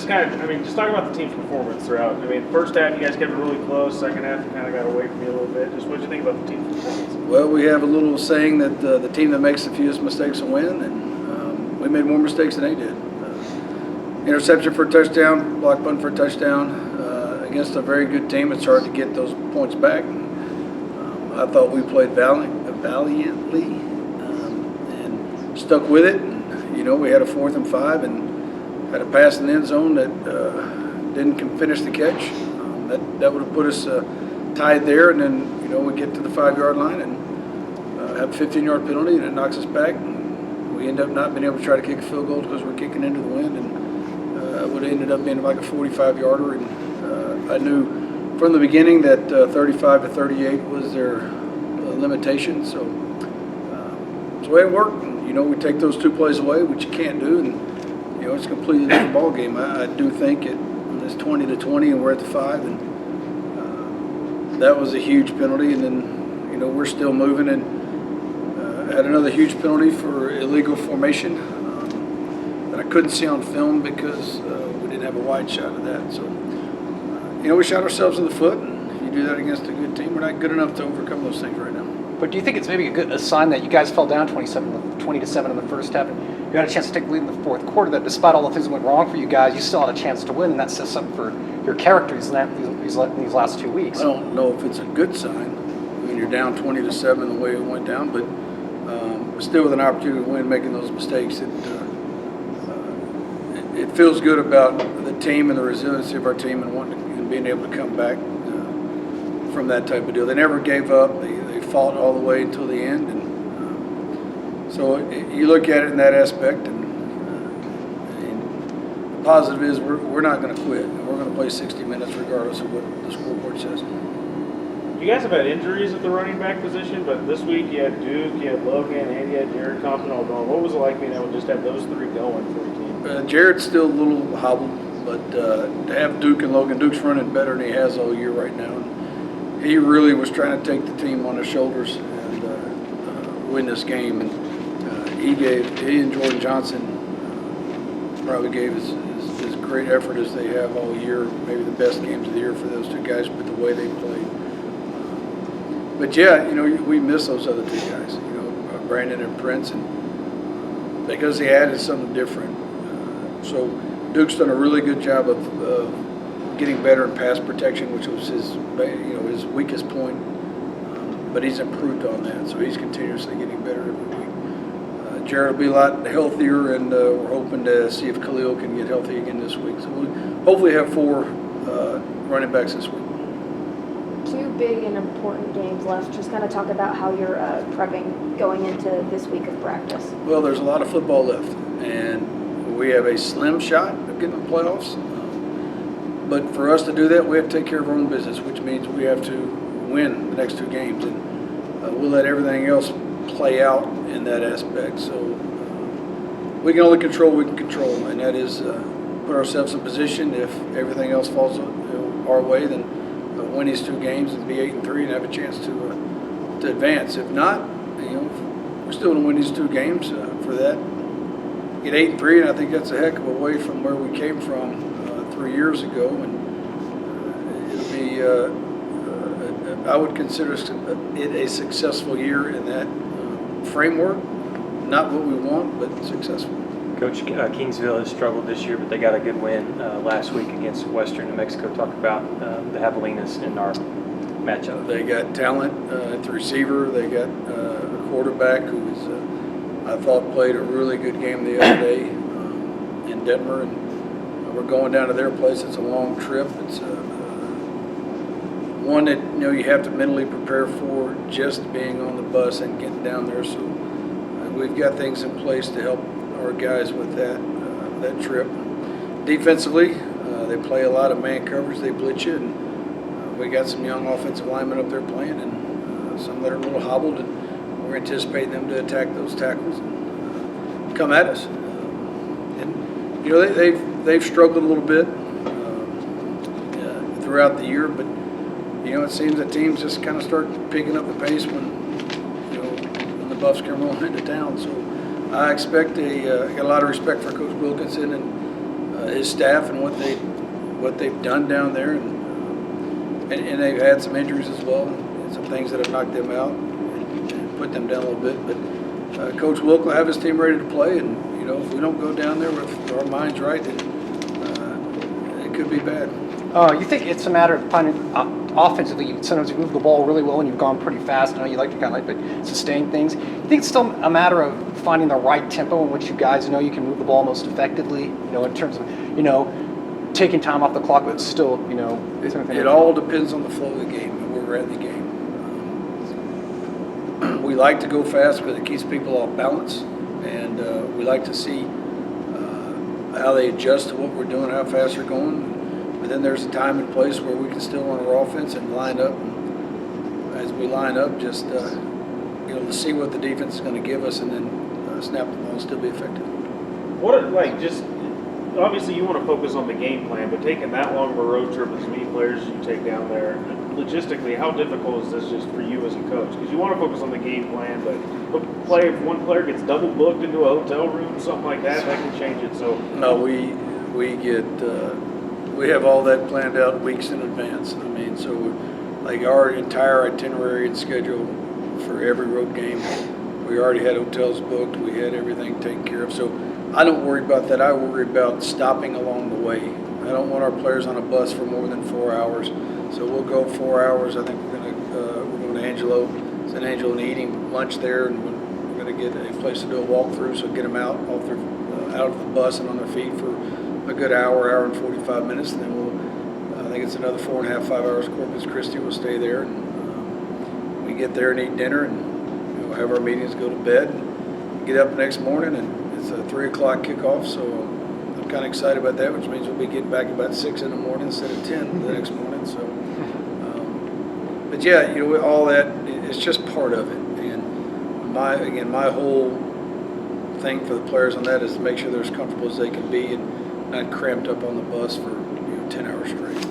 just talking about the team's performance throughout. I mean, first half you guys kept it really close. Second half you kind of got away from you a little bit. Just what did you think about the team's performance? Well, we have a little saying that the team that makes the fewest mistakes will win, and we made more mistakes than they did. Interception for a touchdown, block punt for a touchdown. Against a very good team, it's hard to get those points back. I thought we played valiantly and stuck with it. We had a 4th and 5 and had a pass in the end zone that didn't finish the catch. That would have put us tied there, and then we get to the 5-yard line and have a 15-yard penalty, and it knocks us back. We end up not being able to try to kick a field goal because we're kicking into the wind, and it would have ended up being like a 45-yarder. And I knew from the beginning that 35 to 38 was their limitation. So it's the way it worked. And, we take those 2 plays away, which you can't do, and it's a completely different ball game. I do think it's 20 to 20, and we're at the 5, and that was a huge penalty. And then we're still moving, and had another huge penalty for illegal formation that I couldn't see on film because we didn't have a wide shot of that. So we shot ourselves in the foot, and you do that against a good team. We're not good enough to overcome those things right now. But do you think it's maybe a sign that you guys fell down 20 to 7 in the first half, and you had a chance to take the lead in the fourth quarter, that despite all the things that went wrong for you guys, you still had a chance to win, and that says something for your characters in these last 2 weeks? I don't know if it's a good sign when you're down 20 to 7 the way it went down, but still with an opportunity to win, making those mistakes, it feels good about the team and the resiliency of our team and being able to come back from that type of deal. They never gave up. They fought all the way until the end, and so you look at it in that aspect. And the positive is we're not going to quit. We're going to play 60 minutes regardless of what the scoreboard says. You guys have had injuries at the running back position, but this week you had Duke, you had Logan, and you had Jared Compton all going. What was it like being able to just have those 3 going for your team? Jared's still a little hobbled, but to have Duke and Logan, Duke's running better than he has all year right now. And he really was trying to take the team on his shoulders and win this game. And he and Jordan Johnson probably gave as great effort as they have all year, maybe the best games of the year for those 2 guys, but the way they played. But yeah, we miss those other 2 guys, Brandon and Prince, and because they added something different. So Duke's done a really good job of getting better in pass protection, which was his weakest point. But he's improved on that, so he's continuously getting better every week. Jared will be a lot healthier, and we're hoping to see if Khalil can get healthy again this week. So we'll hopefully have 4 running backs this week. 2 big and important games left. Just kind of talk about how you're prepping going into this week of practice. Well, there's a lot of football left, and we have a slim shot of getting the playoffs. But for us to do that, we have to take care of our own business, which means we have to win the next 2 games, and we'll let everything else play out in that aspect. So we can only control what we can control, and that is put ourselves in position. If everything else falls our way, then win these 2 games and be 8-3 and have a chance to advance. If not, we're still going to win these 2 games for that. Get 8-3, and I think that's a heck of a way from where we came from 3 years ago, and it'll be. I would consider it a successful year in that framework. Not what we want, but successful. Coach, Kingsville has struggled this year, but they got a good win last week against Western New Mexico. Talk about the Javelinas in our matchup. They got talent at the receiver. They got a quarterback who I thought played a really good game the other day in Denver, and we're going down to their place. It's a long trip. It's one that you have to mentally prepare for, just being on the bus and getting down there. So we've got things in place to help our guys with that trip. Defensively, they play a lot of man coverage. They blitz you, and we got some young offensive linemen up there playing, and some that are a little hobbled, and we're anticipating them to attack those tackles and come at us. And they've struggled a little bit throughout the year, but it seems that teams just kind of start picking up the pace when the Buffs come rolling into town. So I expect got a lot of respect for Coach Wilkinson and his staff and what they've done down there, and they've had some injuries as well, and some things that have knocked them out and put them down a little bit. But Coach Wilk will have his team ready to play, and if we don't go down there with our minds right, then it could be bad. You think it's a matter of finding offensively? Sometimes you move the ball really well and you've gone pretty fast. I know you like to kind of sustain things. You think it's still a matter of finding the right tempo in which you guys know you can move the ball most effectively? In terms of taking time off the clock, but still It all depends on the flow of the game and where we're at in the game. We like to go fast because it keeps people off balance, and we like to see how they adjust to what we're doing, how fast they're going. But then there's a time and place where we can still on our offense and line up. And as we line up, just to see what the defense is going to give us, and then snap the ball and still be effective. Obviously you want to focus on the game plan, but taking that long of a road trip with as many players as you take down there, logistically, how difficult is this just for you as a coach? Because you want to focus on the game plan, but if one player gets double booked into a hotel room, something like that can change it. So no, we have all that planned out weeks in advance. So like our entire itinerary and schedule for every road game, we already had hotels booked. We had everything taken care of. So I don't worry about that. I worry about stopping along the way. I don't want our players on a bus for more than 4 hours. So we'll go 4 hours. I think we're going to Angelo, San Angelo, and eating lunch there, and we're going to get a place to do a walkthrough. So get them out of the bus and on their feet for a good hour and 45 minutes, and then I think it's another 4.5, 5 hours. Corpus Christi will stay there, and we get there and eat dinner, and we'll have our meetings, go to bed, and get up the next morning, and it's a 3 o'clock kickoff. So I'm kind of excited about that, which means we'll be getting back about 6 in the morning instead of 10 the next morning. So, but yeah, all that it's just part of it, and my whole thing for the players on that is to make sure they're as comfortable as they can be and not cramped up on the bus for 10 hours straight.